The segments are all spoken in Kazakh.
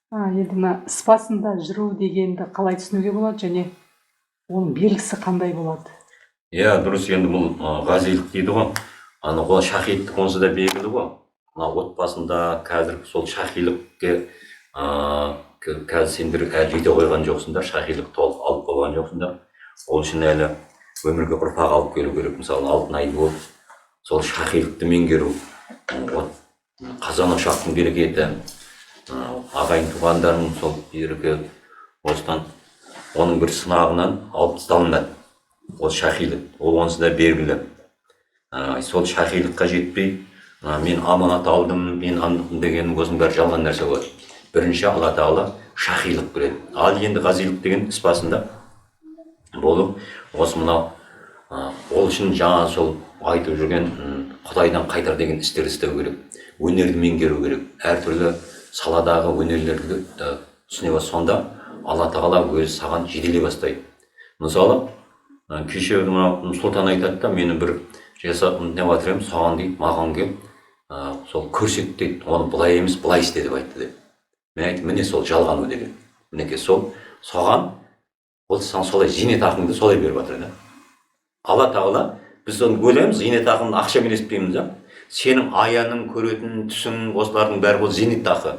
Енді мына іс басында жүру дегенді қалай түсінуге болады және оның белгісі қандай болады? Иә, дұрыс. Енді бұл ғазилық дейді ғой. Ол шахидтік онсыз да белгілі ғой. Мына отбасында қазір сол шахилікке қазір сендер әлі жете қойған жоқсыңдар, шахилік толық алып болған жоқсыңдар. Ол үшін әлі өмірге ұрпақ алып келу керек. Мысалы алтынайды болып сол шахилікті меңгеру, қазан ошақтың берекеті, ағайын туғандарың сол береке осыдан оның бір сынағынан алып тасталынады. Ол шахилік, ол онсыз да белгілі. Сол шахилікқа жетпей, мен аманат алдым, мен андым деген осының бәрі жалған нәрсе болады. Бірінші Алла Тағала шахилік береді. Ал енді ғазилік деген іс басында болып, осы мынау ол үшін жаңа сол айтып жүрген Құдайдан қайтар деген істер істеу керек. Өнерді меңгеру керек. Әртүрлі саладағы өнерлерді түсіне бас, сонда Алла Тағала өзі саған жетелей бастайды. Мысалы, кеше Сұлтан айтады да, мені бір жасап не батырым, саған дейді, маған кел, сол көрсет дейді, оны былай емес, былай істе деп айтты деп. Мен айттым, міне сол жалғану деген. Мінекей сол саған, ол саған солай зейнетақыңды солай беріп жатыр да. Алла Тағала, біз оны ойлаймыз, зейнетақын ақшамен еспейміз да. Сенің аяның, көретін, түсің, осылардың бәрі ол зейнетақы.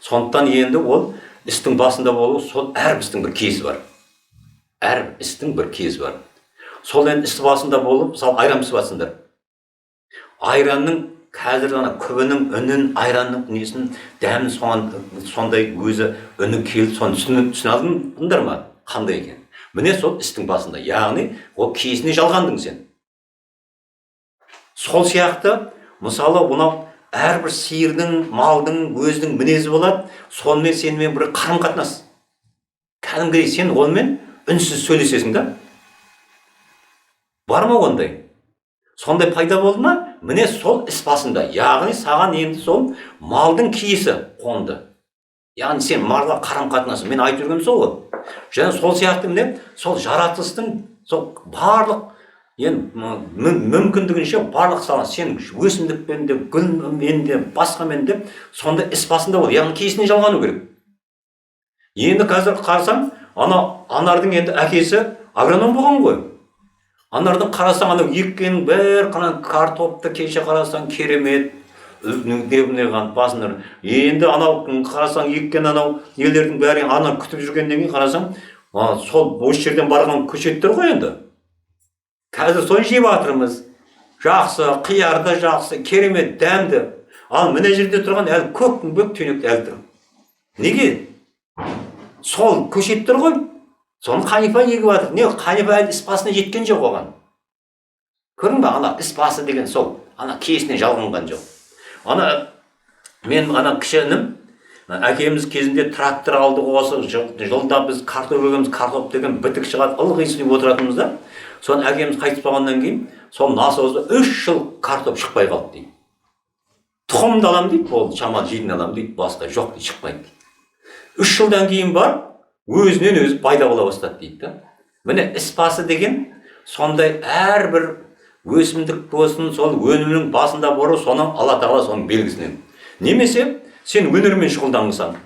Сондықтан енді ол істің басында болу, сол әр істің бір кезі бар. Әр істің бір кезі бар. Сол енді іс басында болып, мысалы айран пісіп жатсыңдар. Айранның қазір күбінің үнін, айранның несін, дәмін сондай өзі үні келіп, соны түсіне алдыңдар ма? Қандай екен? Міне сол істің басында, яғни ол кезіне жалғандың сен. Сол сияқты, мысалы, мынау әрбір сиырдың, малдың өзінің мінезі болады, сонымен сенімен бір қарым-қатынас. Кәдімгідей сен онымен үнсіз сөйлесесің да. Бар ма ондай? Сондай пайда болды ма? Міне сол іс басында. Яғни саған енді сол малдың киесі қонды. Яғни сен малға қарым-қатынасы. Мен айтып жүргенім сол ғой. Және сол сияқты міне сол жаратылыстың сол барлық мүмкіндігінше барлық саланы сен өсімдікпен де, гүлмен де, басқамен де сондай іс басында бол. Яғни киесіне жалғану керек. Енді қазір қарасаң, Анардың енді әкесі агроном болған ғой. Анардың қарасаң, еккен бәр картопты кеше қарасаң керемет, басындар. Енді қарасаң, еккен нелердің бәрі күтіп жүргеннен кейін қарасаң, сол бос жерден барған көшеттер ғой енді. Қазір соны жеп жатырмыз. Жақсы, қиярды жақсы, керемет, дәмді. Ал мына жерде тұрған әлі көк түйнекті әлі тұр. Неге? Сол көшеттер ғой. Соны Қанифа егіп жатыр. Не, Қанифа әлі іс басына жеткен жоқ оған. Көрдің ба, іс басы деген сол, киесіне жалғанған жоқ. Мен кіші інім, әкеміз кезінде трактор алдық, осы жылда біз картоп егеміз, картоп деген бітік шығады, ылғи сүйіп отыратынбыз да. Соны әкеміз қайтыс болғаннан кейін, сол насозда 3 жыл картоп шықпай қалды дейді. Тұқымды алам дейді, ол шамалы жейтін алам дейді, басқа жоқ дейді, шықпайды. 3 жылдан кейін бар, өзінен өзі пайда бола бастады дейді да. Міне іс басы деген сондай әрбір өсімдік болсын, сол өнімнің басында бору, соны Алла Тағала соның белгісінен. Немесе сен өнермен шұғылдансаң,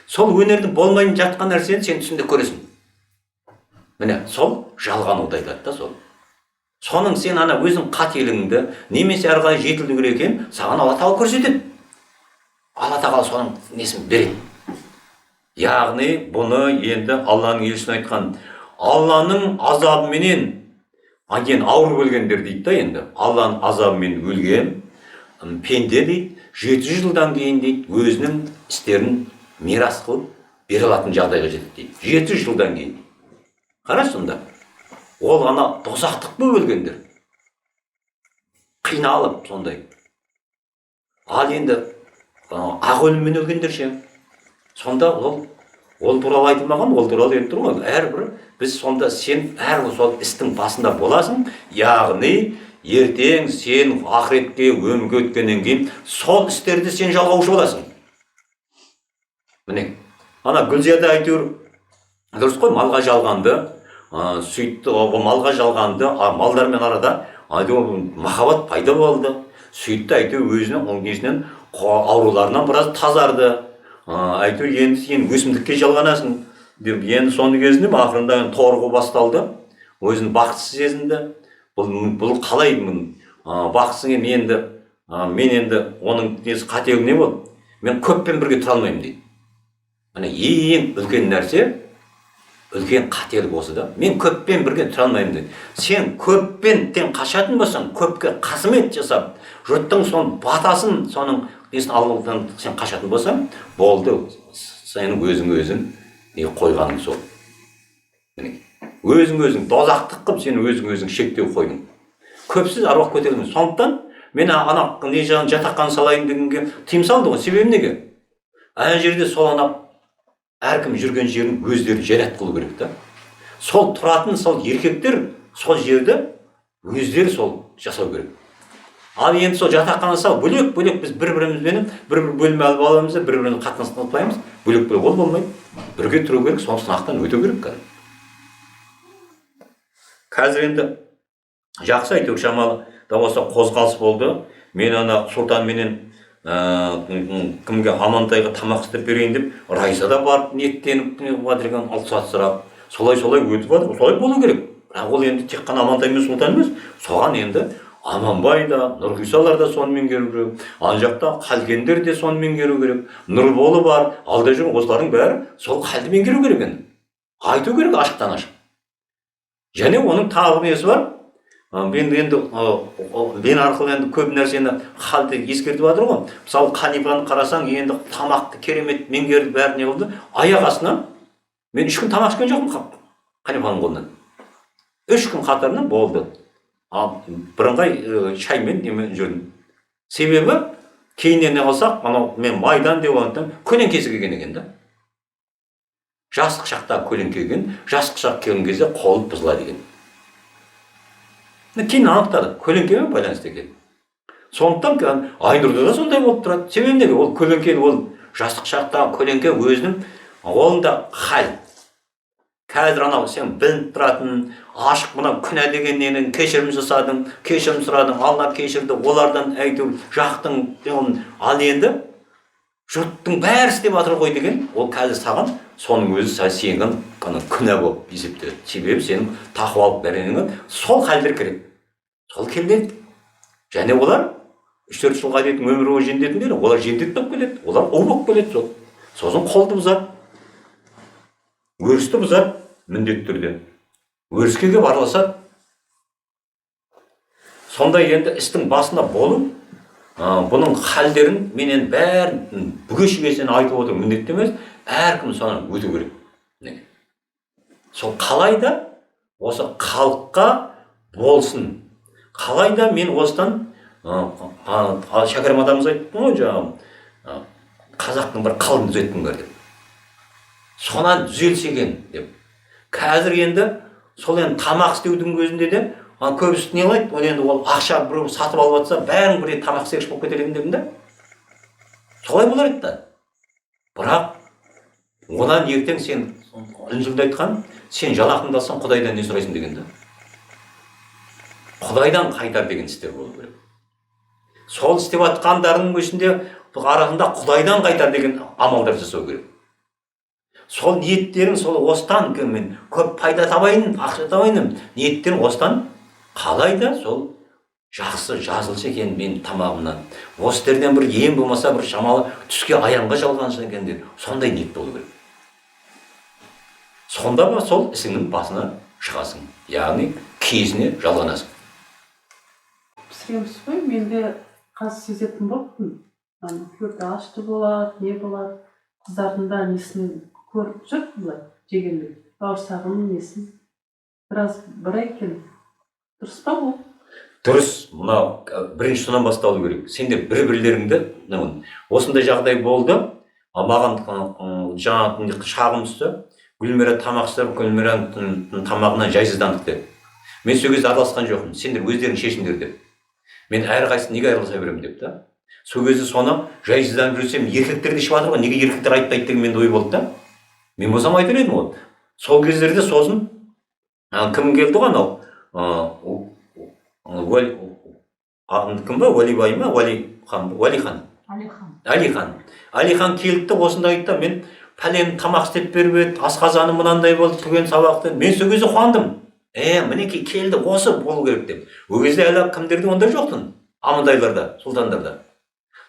сол өнердің болмайын жатқан нәрсені сен түсінде көресің. Міне сол жалғануды айтады да сол. Соның сен өзің қателігіңді немесе әрі қарай жетілдіру керек екен, саған Алла Тағала көрсетеді. Алла Тағала соның несін береді. Яғни бұны енді Алланың елшісіне айтқан, Алланың азабыменен ауыр өлгендер дейді да енді. Алланың азабымен өлген пенде дейді, 700 жылдан кейін дейді, өзінің істерін мирас қылып бере алатын жағдайға жетеді дейді. 700 жылдан кейін. Қарашы сонда. Ол дозақтық болып өлгендер. Қиналып сондай. Ал енді ақ өліммен өлгендер ше. Сонда ол туралы айтылмаған, ол туралы енді тұрмайды. Әрбір біз сонда сен әрбір сол істің басында боласың, яғни ертең сен ақыретке өмірге өткеннен кейін сол істерді сен жалғаушы боласың. Міне, Гүлзияда әйтеуір дұрыс қой, малға жалғанды, сөйтті, малға жалғанды, малдармен арада махаббат пайда болды. Сөйтті әйтеуір өзінің несінен ауруларынан біраз тазарды. әйтеуір енді сен өсімдікке жалғанасың деп енді соны кезінде ақырында торығу басталды. Өзін бақытсыз сезінді. Бұл қалай бақытсыз енді мен енді оның несі қатегі не болды? Мен көппен бірге тұра алмаймын дейді. Міне ең үлкен нәрсе, үлкен қателік осы да. Мен көппен бірге тұра алмаймын дейді. Сен көппен тең қашатын болсаң, көпке қызмет жасап, жұрттың соның батасын, соның несін алудан сен қашатын болсаң, болды. Сенің өзің қойғаның сол. Өзің дозақтық қып, сен өзің шектеу қойдың. Көпсіз аруақ көтерілмейді. Сондықтан мен ана жатаққан салайын дегенге тыйым салды ғой. Себебі неге? Ана жерде сол әркім жүрген жерін өздері жарат қылу керек та. Сол тұратын сол еркектер сол жерді өздері сол жасау керек. Ал енді сол жатаққаны сал бөлек біз бір-бірімізбен бір бөлме алып аламыз да бір-бірімізді қатынаспаймыз. Бөлек ол болмайды. Бірге тұру керек, сол сынақтан өту керек. Қазір енді жақсы әйтеуір шамалы да болса қозғалыс болды. Мен ана Сұлтанменен кімге Амантайға тамақ істеп берейін деп Райса да барып ниеттеніп отырған алсат сұрап солай өтіп жатыр. Солай болу керек. Бірақ ол енді тек қана Амантай мен Сұлтан емес, соған енді Аманбай да, Нұрғисалар да соны меңгеру керек. Ана жақта Қалкендер де соны меңгеру керек. Нұрболы бар, алда жүрген осылардың бәрі сол халді меңгеру керек енді. Айту керек ашықтан ашық. Және оның тағы несі бар. Мен енді мен арқылы енді көп нәрсені халді ескертіп жатыр ғой. Мысалы Қанипаны қарасаң, енді тамақты керемет меңгерді, бәріне болды. Аяқ астынан мен 3 күн тамақ ішкен жоқпын Қанипаның қолынан. 3 күн қатарынан болды. Бірыңғай шаймен немен жүрдім. Себебі кейіннен не қылсақ, мен майдан деп отырмын, көлеңкесі келген екен да. Жастық шақта көлеңке келген, жастық шақ келген кезде қолы бұзылады екен. Кейін анықтады, көлеңкемен байланысты екен. Сондықтан Айнұрда да сондай болып тұрады. Себебі неге? Ол көлеңке, ол жастық шақтағы көлеңке өзінің қолында хал. Қазір анау сен білініп тұратын, ашық мына күнә деген ненің кешірім жасадың, кешірім сұрадың, Алла кешірді, олардан әйтеуір жақтың, ал енді жұрттың бәрі істеп жатыр ғой деген, ол қазір саған соның өзі сенің күнә болып есептеледі. Себебі сенің тақуалық бәрінен сол халдер керек. Сол келмейді. Және олар 3-4 жылға дейін өмір бойы жендетіндер, олар жендет болып келеді, олар ұл болып келеді сол. Сосын қолды бұзады. Өрісті бұзады міндетті түрде. Өріске кеп араласады. Сондай енді істің басында болып, бұның халдерін менен бәрін бүге шігесінен айтып отыр міндетті емес, әркім соны өту керек. Сол қалайда осы халыққа болсын. Қалайда мен осыдан Шәкәрім атамыз айтты ғой, жаңағы қазақтың бір қалын түзеттің бар деп. Сонан түзелсе екен деп. Қазір енді сол енді тамақ істеудің өзінде де көбісі не қылайды? Ол енді ол ақша біреу сатып алып жатса, бәрін бір тамақ істегіш болып кетер екен дедім да. Солай болар еді да. Бірақ одан ертең сен Інжілде айтқан, сен жалақыңды алсаң Құдайдан не сұрайсың деген да. Құдайдан қайтар деген істер болу керек. Сол істеп жатқандарының ішінде арасында Құдайдан қайтар деген амалдар жасау керек. Сол ниеттерін сол осыдан мен көп пайда табайын, ақша табайын, ниеттерін осыдан қалайда сол жақсы жазылса екен мен тамағымнан. Осы терден бір ең болмаса бір шамалы түске аяңға жалғанса екен деп сондай ниет болу керек. Сонда ба сол ісіңнің басына шығасың, яғни кезіне жалғанасың. Пісіреміз ғой, мен де қазір сезетін болыппын. Көрді ашты болады, не болады, қыздардың да несін көріп жүр бұлай, жегенде. Бауырсағының несін. Біраз бір екен. Дұрыс па бұл? Дұрыс, мынау бірінші содан басталу керек. Сендер бір-бірлеріңді, осындай жағдай болды, маған жаңағы шағым түсті, Гүлмира тамақ істеп, Гүлмираның тамағынан жайсыздандық деп. Мен сол кезде араласқан жоқпын, сендер өздерің шешіңдер деп. Мен әрқайсысы неге араласа беремін деп та. Сол кезде соны жайсызданып жүрсем, еркектерді ішіп жатыр ғой, неге еркектер айтпайды деген менде ой болды да. Мен болсам айтар едім ғой. Сол кездерде сосын кім келді ғой анау? Кім ба? Уәлибай ма? Уәлихан. Әлихан келді де осында айтты, мен пәлен тамақ істеп беріп еді, асқазаным мынандай болды, түген сабақты. Мен сол кезде қуандым. Мінекей келді, осы болу керек деп. Ол кезде әлі кімдерде ондай жоқтын, амандайларда, сұлтандарда.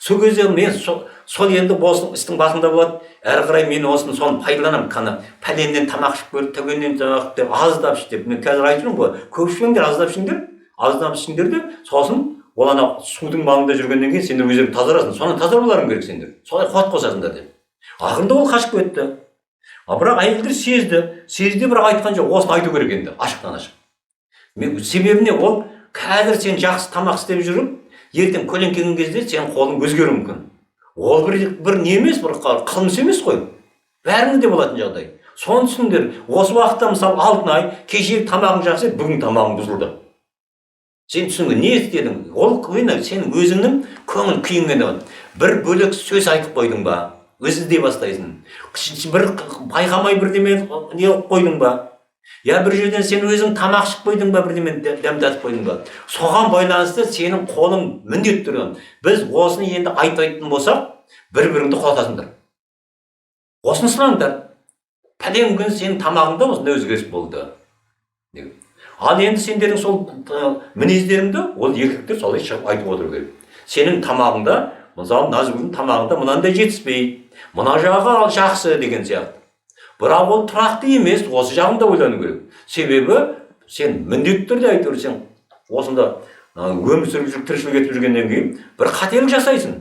Сол кезде мен сол енді болсын істің басында болады, әрі қарай мен осын соны пайдаланамын. Қана пәленнен тамақ ішіп көріп, түгеннен тамақ деп аздап іш деп. Мен қазір айтып жүрмін ғой, көп ішпеңдер, аздап ішіңдер де, сосын ол ана судың маңында жүргеннен кейін сендер өздерің тазарасың. Соны таза боларың керек сендер. Солай қуат қосасыңдар деп. Ақырында ол қашып кетті. Бірақ әйелдер сезді, бірақ айтқан жоқ. Осыны айту керек енді, ашықтан ашық. Себебіне ол қазір сен жақсы тамақ істеп жүріп, ертең көлеңкеген кезде сен қолың өзгеруі мүмкін. Ол бір не емес, бір қылмыс емес қой. Бәрінде де болатын жағдай. Соны түсіндер. Осы уақытта мысалы Алтынай кешегі тамағың жақсы, бүгін тамағың бұзылды. Сен түсіндің, не істедің? Ол сен өзіңнің көңіл күйіңмен бір бөлек сөз айтып қойдың ба? Өзі іздей бастайсың. Бір байқамай бірдеме не қойдың ба? Я бір жерден сен өзің тамақ ішіп қойдың ба, бірдеме дәмдатып қойдың ба? Соған байланысты сенің қолың міндет түрген. Біз осыны енді айтатын болсақ, бір-біріңді құлатасыңдар. Осыны сынаңдар. Пәлен күн сенің тамағыңда осындай өзгеріс болды. Ал енді сендердің сол мінездеріңді ол еркектер солай шығып айтып отыру керек. Сенің тамағыңда, мысалы Назгүлдің тамағында мынандай жетіспейді, мына жағы жақсы деген сияқты. Бірақ ол тұрақты емес, осы жағында ойлану керек. Себебі сен міндетті түрде айтып сен осында өмір сүріп жүріп тіршілік етіп жүргеннен кейін бір қателік жасайсың.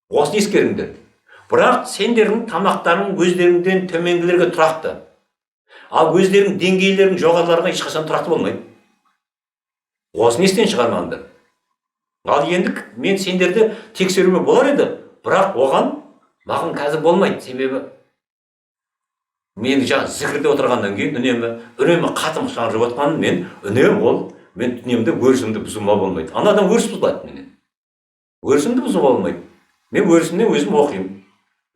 Осыны ескеріңдер. Бірақ сендердің тамақтарың өздеріңден төменгілерге тұрақты. Ал өздерінің деңгейлерінің жоғарыларға ешқашан тұрақты болмайды. Осыны естен шығармаңдар. Ал енді мен сендерді тексеруге болар еді, бірақ оған маған қазір болмайды. Себебі мен жаңа зікірде отырғаннан кейін үнемі қатым шығарып отқанын мен дүниемде өрісімді бұзуыма болмайды. Анадан өріс бұзылады менен. Өрісімді бұзуыма болмайды. Мен өрісімнен өзім оқимын.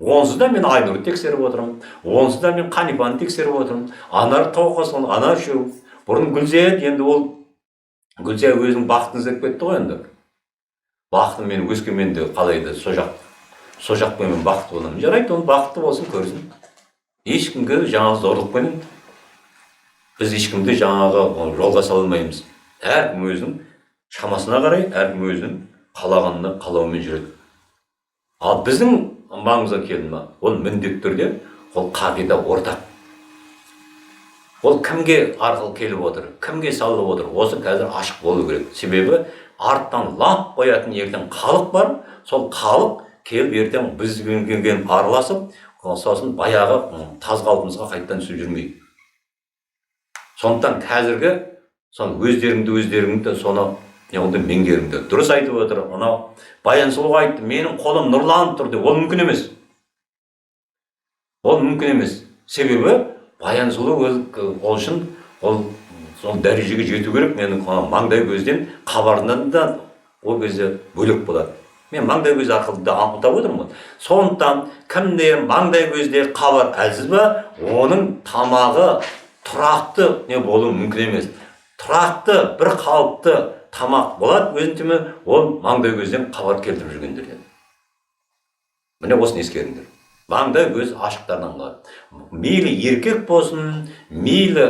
Онсыз да мен Айнұрды тексеріп отырмын. Онсыз да мен Қанипаны тексеріп отырмын. Анар Тауқасын, ана үшеу. Бұрын Гүлзия, енді ол Гүлзия өзінің бақытын іздеп кетті ғой енді. Бақытын мен өскеменде қалайды, со жақпен мен бақытты боламын. Жарайды, оны бақытты болсын, көрсін. Ешкімге жаңағы зорлықпен біз ешкімді жаңағы жолға сала алмаймыз. Әркім өзінің шамасына қарай, әркім өзінің қалағанына қалауымен жүреді. Ал біздің маңызға келді ма, ол міндетті түрде ол қағида ортақ. Ол кімге арқылы келіп отыр, кімге салып отыр, осы қазір ашық болу керек. Себебі арттан лап қоятын ертең халық бар, сол халық келіп ертең бізбен араласып, сосын баяғы таз қалпымызға қайттан түсіп жүрмейді. Сондықтан қазіргі өздеріңді соны меңгеріңдер. Дұрыс айтып отыр. Анау Баян сұлу айтты, менің қолым нұрланып тұр деп. Ол мүмкін емес. Ол мүмкін емес. Себебі Баян сұлу ол үшін сол дәрежеге жету керек. Менің маңдай көзден хабарынан да ол кезде бөлек болады. Мен маңдай көз арқылы да анықтап отырмын. Сондықтан кімде маңдай көзде хабар әлсіз ба, оның тамағы тұрақты не болуы мүмкін емес. Тұрақты бір қалыпты тамақ болады, өзінтіме ол маңдай көзден хабар келтіріп жүргендерден. Міне осыны ескеріңдер. Маңдай көз ашықтардан қалады. Мейлі еркек болсын, мейлі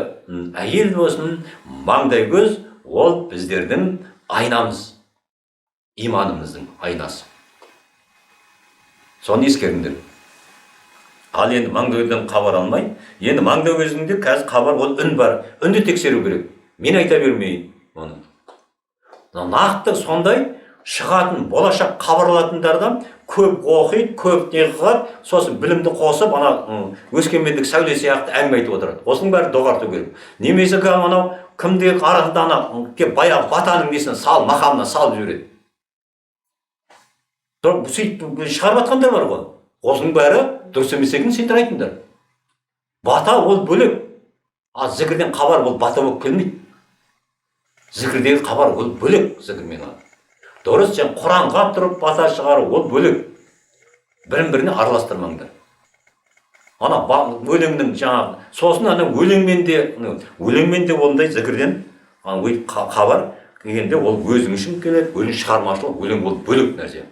әйел болсын, маңдай көз ол біздердің айнамыз, иманымыздың айнасы. Соны ескеріңдер. Ал енді маңдай көзден хабар алмай, енді маңдай көзінде қазір хабар ол үн бар. Үнді тексеру керек. Мен айта бермейін оны. Нақты сондай шығатын, болашақ хабарлатындардан көп оқиды, көп не қылады, сосын білімді қосып, өскемендік сәуле сияқты әңгіме айтып отырады. Осының бәрі доғарту керек. Немесе анау кімде арасында кеп баяғы батаның несін мақамына салып жібереді. Сөйтіп шығарып жатқандар бар ғой. Осының бәрі дұрыс емес екенін сендер айтыңдар. Бата ол бөлек. Ал зікірден хабар ол бата болып келмейді. Зікірдегі хабар ол бөлек зікірмен. Дұрыс, сен Құранға тұрып бата шығару ол бөлек. Бірін-біріне араластырмаңдар. Ана өлеңнің жаңағы, сосын өлеңмен де ондай зікірден хабар келгенде ол өзің үшін келеді, өлең шығармашылық, өлең ол бөлек нәрсе.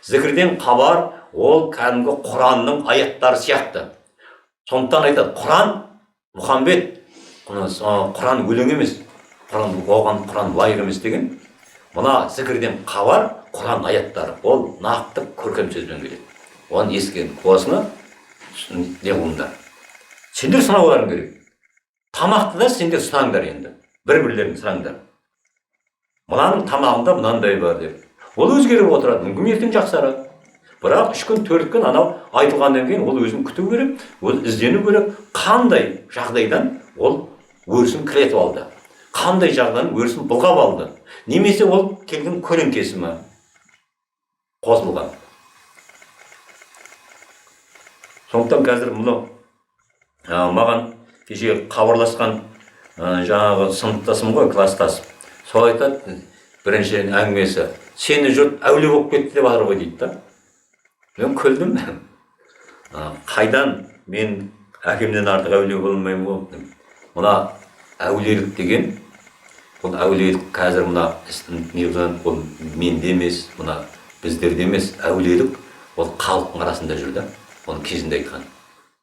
зікірден хабар ол кәдімгі Құранның аяттары сияқты. Сондықтан айтады, Құран Мұхаммед, Құран өлең емес, Құран лайық емес деген. Мына зікірден хабар Құран аяттары, ол нақты көркем сөзбен келеді. Оны ескеріп осыны не қылыңдар. Сендер сынауларың керек. Тамақты да сендер сынаңдар енді. Бір-бірлерін сынаңдар. Мынаның тамағында мынандай бар деп. Ол өзгеріп отырады, мүмкін ертең жақсарады. Бірақ 3 күн, 4 күн анау айтылғаннан кейін ол өзін күту керек, ол іздену керек. Қандай жағдайдан ол өрісін кіретіп алды. Қандай жағдайдан өрісін бұлғап алды. Немесе ол келген көлеңкесі ме қосылған. Сондықтан қазір мұны маған кеше хабарласқан жаңағы сыныптасым ғой, класстасым. Сол айтады, бірінші әңгімесі, сені жұрт әулие болып кетті деп жатыр ғой дейді да. Мен күлдім. Қайдан мен әкемнен артық әулие болмаймын ғой. Мына әулиелік деген, бұл әулиелік қазір мына негізінен ол менде емес, мына біздерде емес, әулиелік ол халықтың арасында жүр да. Оны кезінде айтқан.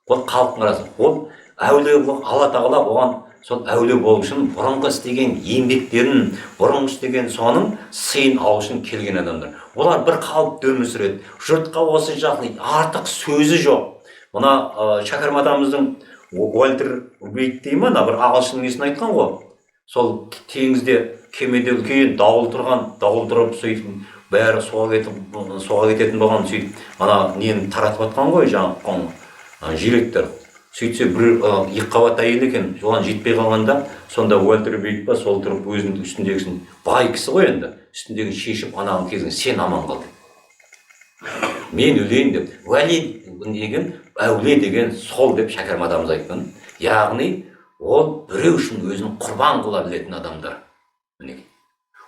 Ол халықтың арасында. Ол әулие Алла тағала оған сол әулие болу үшін бұрынғы істеген еңбектерін, бұрынғы істеген соның сыйын алу үшін келген адамдар. Олар бір қалыпты өмір сүреді. Жұртқа осы жақты артық сөзі жоқ. Мына Шәкәрім атамыздың Уолтер Уайт дейді ма, бір ағылшын несін айтқан ғой. Сол теңізде кемеде үлкен дауыл тұрып сөйтіп бәрі суға кететін болған сөйтіп ана нені таратып атқан ғой, жаңағы жилеттер. Сөйтсе бір екі қабат әйел екен, оған жетпей қалғанда, сонда Уолтер Уайт па сол тұрып өзінің үстіндегісін, бай кісі ғой енді, үстіндегін шешіп анаған кезін сен аман қал деп. Мен өлейін деп. Уәли деген, әулие деген сол деп Шәкәрім атамыз айтқан. Яғни ол біреу үшін өзін құрбан қыла білетін адамдар.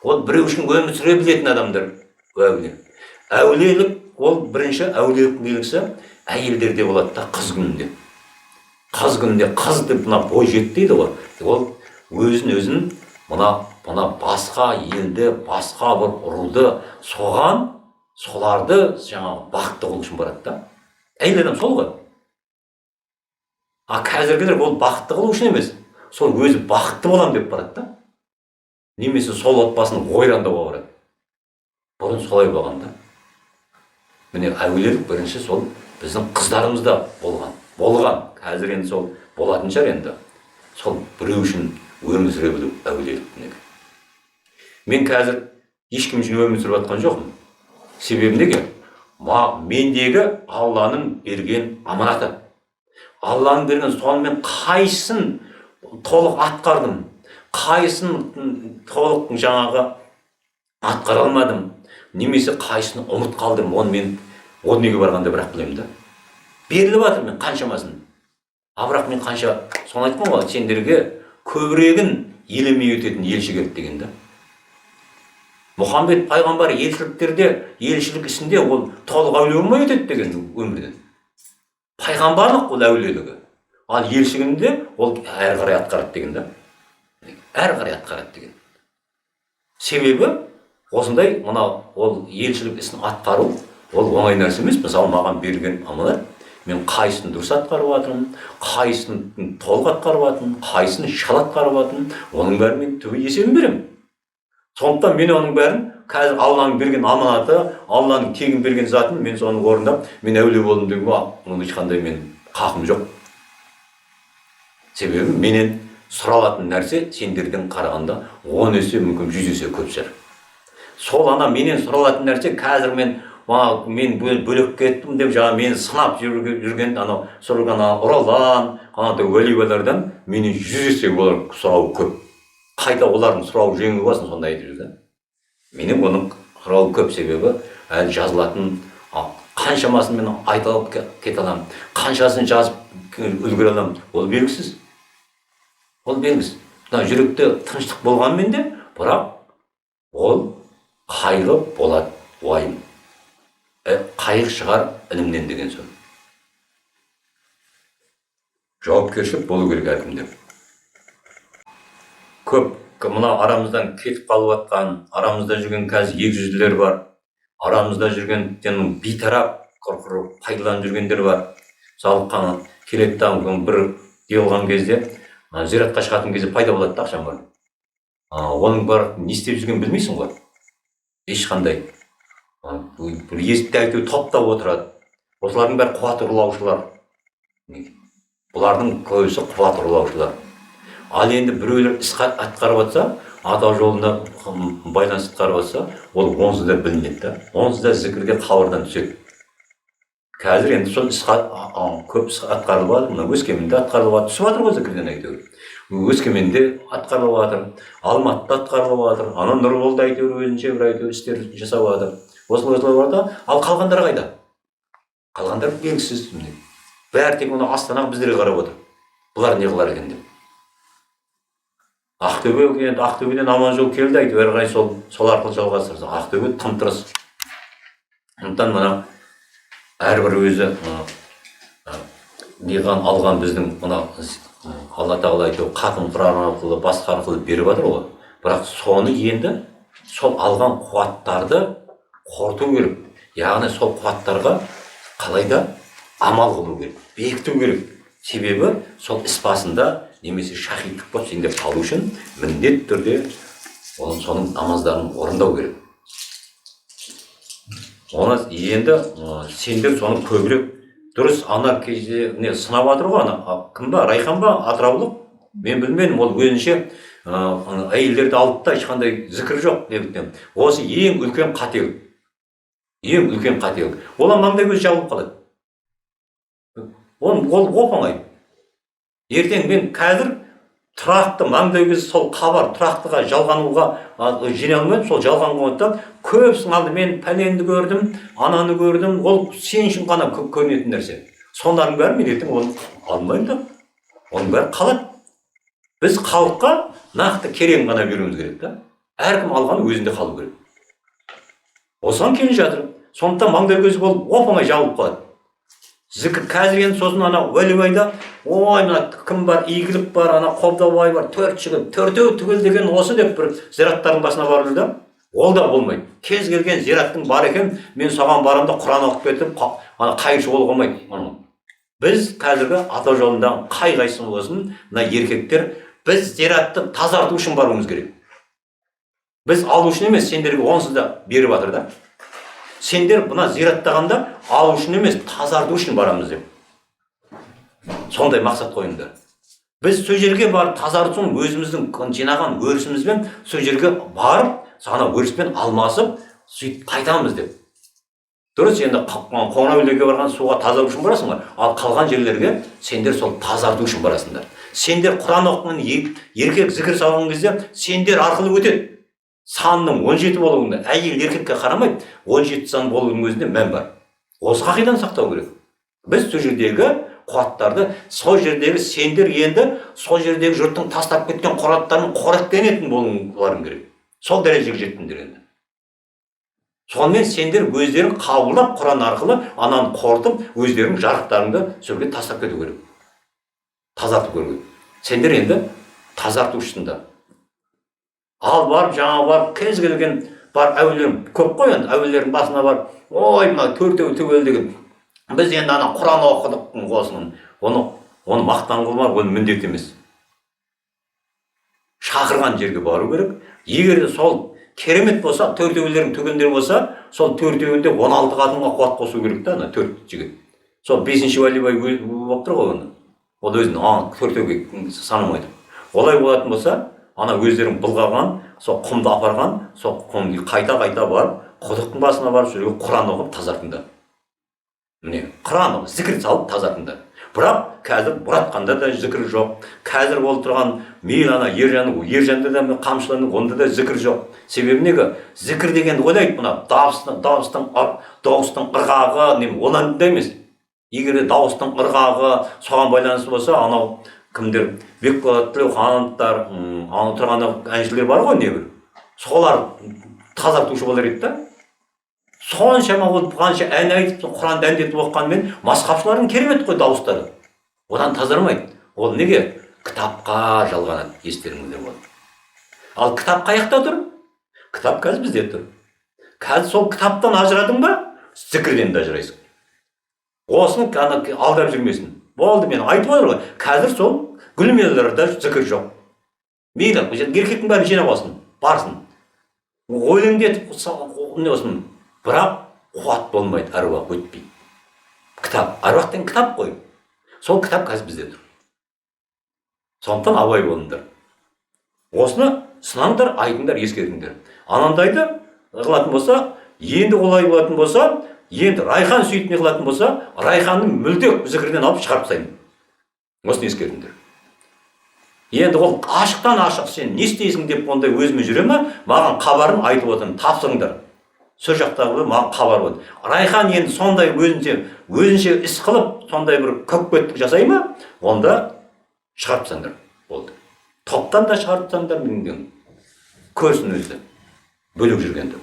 Ол біреу үшін өмір сүре білетін адамдар. Әулиелік ол бірінші әулиелік белгісі әйелдерде болады да, қыз күнінде. Қыз күнінде қыз деп мына бой жетпейді ғой. Ол өзін мына басқа елді, басқа бір ұруды, соларды жаңағы бақытты қылу үшін барады да. Әйел адам сол ғой. Қазіргілер ол бақытты қылу үшін емес, сол өзі бақытты болам деп барады да. Немесе сол отбасын ойрандауға барады. Бұрын солай болған да. Міне әулиелік бірінші сол біздің қыздарымызда болған. Қазір енді сол болатын шығар енді. Сол біреу үшін өмір сүре білу әулиелік. Мен қазір ешкім үшін өмір сүріп жатқан жоқпын. Себебі неге? Мендегі Алланың берген аманаты. Алланың берген сонымен қайсысын толық атқардым, қайсысын толық жаңағы атқара алмадым, немесе қайсыны ұмыт қалдым, оны мен о дүниеге барғанда бірақ білемін да. Беріліп жатыр мен қаншамасын. Бірақ мен қанша, соны айтқан ғой, сендерге көбірегін елемей өтетін елші керек деген да. Мұхаммед пайғамбар елшілік ісінде ол толық әулие болмай өтеді деген өмірден. Пайғамбарлық ол әулиелігі. Ал елшілігінде ол әрі қарай атқарады деген да. Әрі қарай атқарады деген. Себебі осындай ол елшілік ісін атқару ол оңай нәрсе емес. Мысалы маған берілген аманат, мен қайсысын дұрыс атқарып жатырмын, қайсысын толық атқарып жатырмын, қайсысын шал атқарып жатырмын, оның бәрін мен түбі есебін беремін. Сондықтан мен оның бәрін қазір Алланың берген аманаты, Алланың тегін берген затын мен соны орындап, мен әулие болдым деген оның ешқандай мен қақым жоқ. Себебі менен сұралатын нәрсе сендерден қарағанда 10 есе мүмкін 100 есе көп шығар. Сол менен сұралатын нәрсе қазір мен бөлек кеттім деп жаңа мені сынап жүрген сұрған ұралдан, уәлилерден менен 100 есе олар сұрауы көп. Қайта олардың сұрауы жеңіл болсын, сонда айтып жүрді. Менің оның сұрауы көп себебі әлі жазылатын қаншамасын мен айта алып кете аламын, қаншасын жазып үлгере аламын, ол белгісіз. Ол белгісіз. Жүректе тыныштық болғанмен де, бірақ ол қайғы болады, уайым. Қайғы шығар ілімнен деген сөз. Жауапкершілік болу керек әркімде. Көп мына арамыздан кетіп қалып жатқан, арамызда жүрген қазір екіжүзділер бар. арамызда жүрген бейтарап құр пайдаланып жүргендер бар. Мысалы келеді бір делған кезде, зиратқа шығатын кезде пайда болады да ақшам бар. Оның бар не істеп жүргенін білмейсің ғой. Ешқандай. Бір есікте әйтеуір топтап отырады. Осылардың бәрі қуат ұрлаушылар. Бұлардың көбісі қуат ұрлаушылар. Ал енді біреулер іс атқарып жатса, ата жолында байланыс атқарып жатса, ол онсыз да білінеді да. Онсыз да зікірде қабырдан түседі. Қазір енді сол іс көп іс атқарылып жатыр. Мына Өскеменде атқарылып жатыр. Түсіп жатыр ғой зікірден әйтеуір. Өскеменде атқарылып жатыр, Алматыда атқарылып жатыр. Ана Нұрболда әйтеуір өзінше бір әйтеуір істер жасап жатыр. Осылай бар да, ал қалғандар қайда? Қалғандар белгісіз. Бәрі тек оны Астанаға біздерге қарап отыр. Бұлар не қылар екен деп. Ақтөбеден Аманжол келді, әйтеуір қарай сол арқылы жалғастырса. Ақтөбе тым-тырыс. Сондықтан мына әрбір өзі неған алған біздің мына Алла тағала әйтеуір қатын Құран арқылы, басқа арқылы беріп жатыр ғой. Бірақ соны енді сол алған қуаттарды қорыту керек. Яғни сол қуаттарға қалайда амал қылу керек, бекіту керек. Себебі сол іс басында немесе шахидтік болып сендер алу үшін міндетті түрде соның намаздарын орындау керек. Оны енді сендер соны көбірек дұрыс ана кезде сынап жатыр ғой, кім ба, Райхан ба, атыраулық, мен білмедім, ол өзінше әйелдерді алды да ешқандай зікір жоқ деп. Осы ең үлкен қателік. Ең үлкен қателік. Одан маңдай көз жабылып қалады. Ол оп-оңай. Ертең мен қазір тұрақты маңдай көз сол хабар тұрақтыға жалғануға жине алмаймын, сол жалған қоңыттан көпсің алды, мен пәленді көрдім, ананы көрдім, ол сен үшін ғана көрінетін нәрсе. Сондардың бәрі мен ертең оны алмаймын да, оның бәрі қалады. Біз халыққа нақты керегін ғана беруіміз керек та. Әркім алған өзінде қалу керек. Осыған келе жатыр. Сондықтан маңдай көз болып оп-оңай жабылып қалады. Зікір қазір енді сосын ана Уәлибайда, ой, мына кім бар, Игілік бар, ана Қобдабай бар, 4 жігіт, 4-еу түгел деген осы деп бір зираттардың басына барып да, ол да болмайды. Кез келген зираттың бар екен, мен соған барамда Құран оқып кетіп, ана қайыршы болуға болмайды. Біз қазіргі ата жолында қай-қайсың болсын, мына еркектер, біз зиратты тазарту үшін баруымыз керек. Біз алу үшін емес, сендерге онсыз да беріп жатыр да. Сендер бұна зираттағанда алу үшін емес, тазарту үшін барамыз деп. Сондай мақсат қойыңдар. Біз сол жерге барып тазартуын өзіміздің жинаған өрісімізбен сол жерге барып, сана өріспен алмасып, сөйтіп қайтамыз деп. Дұрыс, енді Қоңырәулиеге барған суға тазарту үшін барасыңдар, ал қалған жерлерге сендер сол тазарту үшін барасыңдар. Сендер Құран оқыған еркек зікір салған кезде сендер арқылы өтеді. Санның 17 болуында, әйел еркекке қарамайды, 17 сан болуының өзінде мән бар. Осы қағиданы сақтау керек. Біз сол жердегі қуаттарды, сол жердегі сендер енді сол жердегі жұрттың тастап кеткен қораттарын қоректенетін болуың керек. Сол дәрежеге жеттіңдер енді. Сонымен сендер өздерің қабылдап Құран арқылы ананы қорытып, өздерің жарықтарыңды сөзге тастап кету керек. Тазарту керек. Сендер енді тазарту үшінді. Ал барып, жаңа барып, кез келген бар әулиелерім көп қой енді, әулиелердің басына барып, ой, мына 4-еу түгел деген. Біз енді ана Құран оқыдық осының. Оны мақтан қылмар, оны міндет емес. Шақырған жерге бару керек. Егер де сол керемет болса, 4-еулердің түгендер болса, сол 4-еуінде 16 қатынға қуат қосу керек та, ана 4 жігіт. Сол 5-ші Уәлибай болып тұр ғой оны. Ол өзін 4-еуге санамайды. Олай болатын болса, ана өздерің былғаған, сол құмды апарған, сол құмды қайта-қайта барып, құдықтың басына барып, жүрегі Құран оқып тазартыңдар. Міне, Құран оқып, зікір салып тазартыңдар. Бірақ қазір бұратқанда да зікір жоқ. Қазір болып тұрған мейл ана ержанды да қамшыланың, онда да зікір жоқ. Себебі неге? Зікір дегенді ойлайды, мына дауыстың ырғағы, онан да емес. Егер де дауыстың ырғағы соған байланысты болса, анау кімдер Бекболат Тілеухановтар, ана тұрған әншілер бар ғой небір. Солар тазартушы болар еді да. Соншама ол қанша ән айтып, Құранды әндетіп оқығанмен масқапшылардың керемет қой дауыстары. Одан тазармайды. Ол неге? Кітапқа жалғанады, естеріңізде болады. Ал кітап қаяқта тұр? Кітап қазір бізде тұр. қазір сол кітаптан ажырадың ба, зікірден де ажырайсың. Осыны алдап жүрмесін. Болды, мен айтып отыр ғой. Қазір сол гүлмелерде зікір жоқ. Мейлі, еркектің бәрі жинап алсын, барсын. Өлеңдетіп осыны, бірақ қуат болмайды, аруақ өтпейді. Кітап, аруақтың кітап қой. Сол кітап қазір бізде тұр. Сондықтан абай болыңдар. Осыны сынаңдар, айтыңдар, ескеріңдер. Анандайды қылатын болса, енді олай болатын болса, енді Райхан сөйтіп қылатын болса, Райханның мүлде зікірден алып шығарып тастаймын. Осыны ескеріңдер. Енді ол ашықтан ашық, сен не істейсің деп ондай өзіме жүре ме, маған хабарын айтып отырын, тапсырыңдар. Сол жақтағы маған хабар болды. Райхан енді сондай өзінше іс қылып, сондай бір көкпеттік жасай ма, онда шығарып тастаңдар. Болды. Топтан да шығарып тастаңдар, көрсін өзі. Бөлек жүргенді.